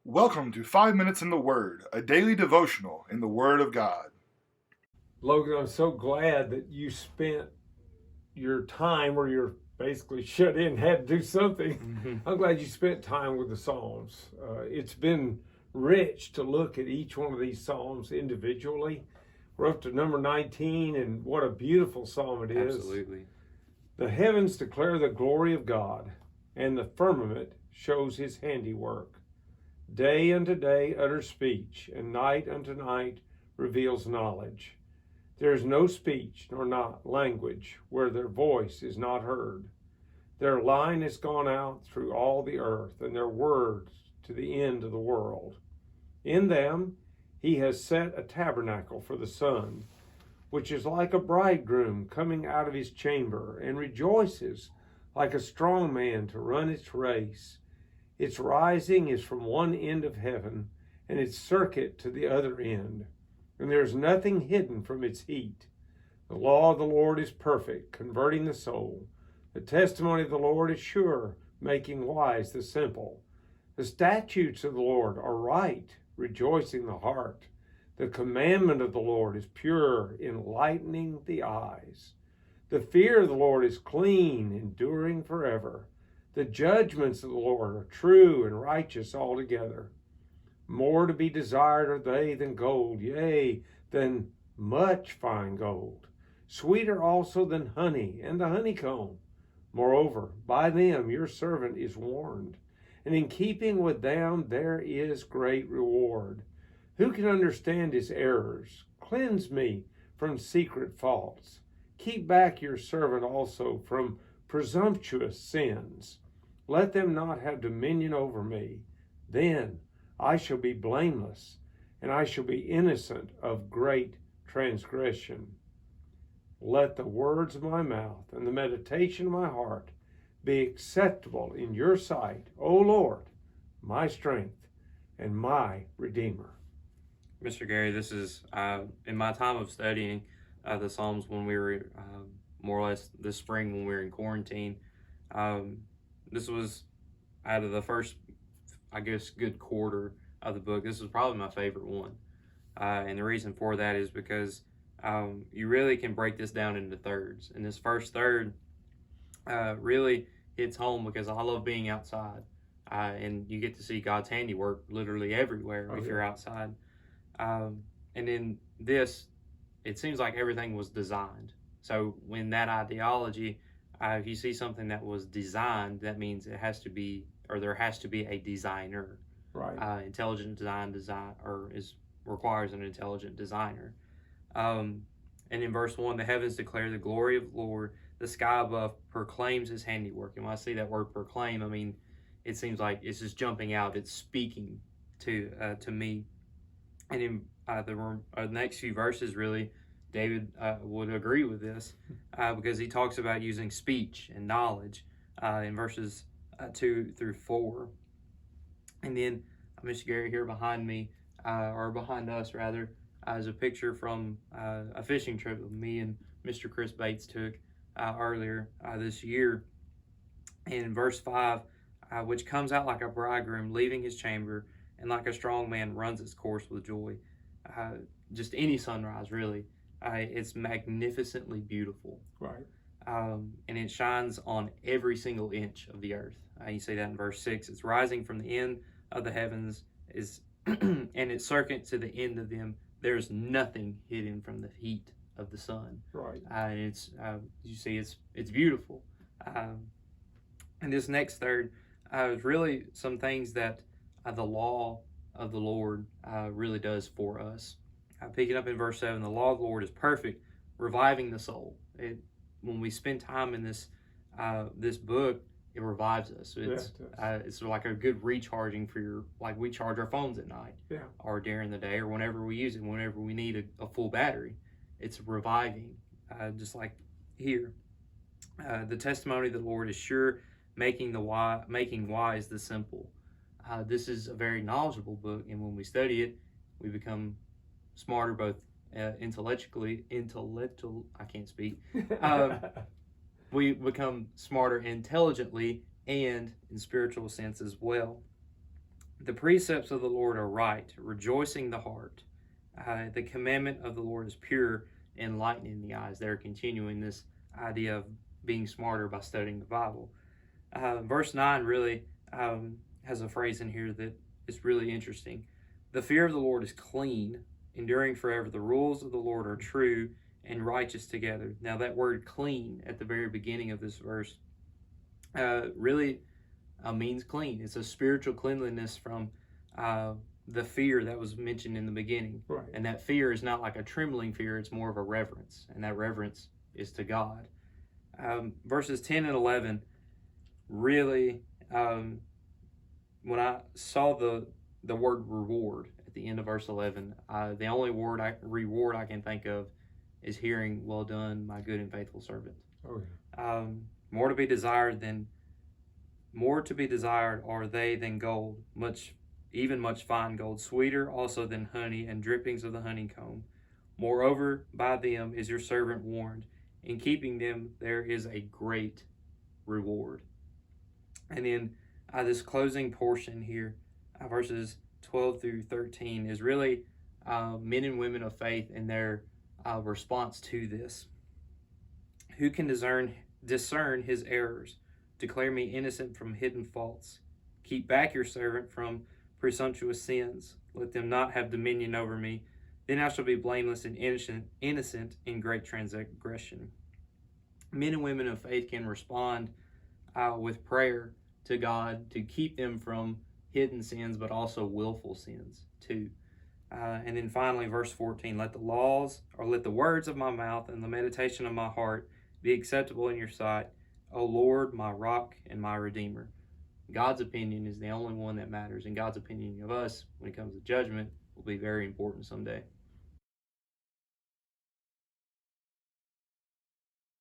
Welcome to 5 Minutes in the Word, a daily devotional in the Word of God. Logan, I'm so glad that you spent your time where you're basically shut in, had to do something. I'm glad you spent time with the Psalms. It's been rich to look at each one of these Psalms individually. We're up to number 19, and what a beautiful psalm it is. Absolutely. The heavens declare the glory of God, and the firmament shows his handiwork. Day unto day utters speech, and night unto night reveals knowledge. There is no speech nor not language where their voice is not heard. Their line has gone out through all the earth, and their words to the end of the world. In them he has set a tabernacle for the sun, which is like a bridegroom coming out of his chamber, and rejoices like a strong man to run its race. Its rising is from one end of heaven, and its circuit to the other end, and there is nothing hidden from its heat. The law of the Lord is perfect, converting the soul. The testimony of the Lord is sure, making wise the simple. The statutes of the Lord are right, rejoicing the heart. The commandment of the Lord is pure, enlightening the eyes. The fear of the Lord is clean, enduring forever. The judgments of the Lord are true and righteous altogether. More to be desired are they than gold, yea, than much fine gold. Sweeter also than honey and the honeycomb. Moreover, by them your servant is warned, and in keeping with them there is great reward. Who can understand his errors? Cleanse me from secret faults. Keep back your servant also from presumptuous sins. Let them not have dominion over me. Then I shall be blameless, and I shall be innocent of great transgression. Let the words of my mouth and the meditation of my heart be acceptable in your sight, O Lord, my strength and my Redeemer. Mr. Gary, this is in my time of studying the Psalms when we were more or less this spring when we were in quarantine. This was out of the first, I guess, good quarter of the book. This was probably my favorite one. And the reason for that is because you really can break this down into thirds. And this first third really hits home because I love being outside. And you get to see God's handiwork literally everywhere if you're outside. And in this, it seems like everything was designed. So when that ideology, if you see something that was designed, that means it has to be, or there has to be a designer. Right. Intelligent design requires an intelligent designer. And in verse 1, the heavens declare the glory of the Lord. The sky above proclaims his handiwork. And when I see that word proclaim, I mean, it seems like it's just jumping out. It's speaking to me. And in the next few verses, really, David would agree with this because he talks about using speech and knowledge in verses 2 through 4. And then Mr. Gary here behind me, or behind us rather, is a picture from a fishing trip that me and Mr. Chris Bates took earlier this year. And in verse 5, which comes out like a bridegroom leaving his chamber, and like a strong man runs its course with joy. Just any sunrise, really. It's magnificently beautiful. Right. And it shines on every single inch of the earth. You see that in verse 6. It's rising from the end of the heavens, is and its circuit to the end of them. There's nothing hidden from the heat of the sun. Right. And it's you see, it's beautiful. And this next third is really some things that the law of the Lord really does for us. Picking up in verse 7, the law of the Lord is perfect, reviving the soul. When we spend time in this book, it revives us. It's like a good recharging for like we charge our phones at night, or during the day, or whenever we use it, whenever we need a full battery. It's reviving, just like here. The testimony of the Lord is sure, making wise the simple. This is a very knowledgeable book, and when we study it, we become smarter both intellectually. I can't speak. We become smarter intelligently and in spiritual sense as well. The precepts of the Lord are right, rejoicing the heart. The commandment of the Lord is pure, enlightening the eyes. They're continuing this idea of being smarter by studying the Bible. Verse 9 really has a phrase in here that is really interesting. The fear of the Lord is clean, enduring forever. The rules of the Lord are true and righteous together. Now, that word clean at the very beginning of this verse really means clean. It's a spiritual cleanliness from the fear that was mentioned in the beginning. Right. And that fear is not like a trembling fear, it's more of a reverence. And that reverence is to God. Verses 10 and 11 really, when I saw the word reward at the end of verse 11, the only reward I can think of is hearing, "Well done, my good and faithful servant." Oh, yeah. More to be desired are they than gold, much fine gold, sweeter also than honey and drippings of the honeycomb. Moreover, by them is your servant warned. In keeping them, there is a great reward. And then this closing portion here, verses 12 through 13, is really men and women of faith and their response to this. Who can discern his errors? Declare me innocent from hidden faults. Keep back your servant from presumptuous sins. Let them not have dominion over me. Then I shall be blameless and innocent in great transgression. Men and women of faith can respond with prayer to God to keep them from hidden sins, but also willful sins too. And then finally, verse 14, let the words of my mouth and the meditation of my heart be acceptable in your sight, O Lord, my rock and my redeemer. God's opinion is the only one that matters, and God's opinion of us when it comes to judgment will be very important someday.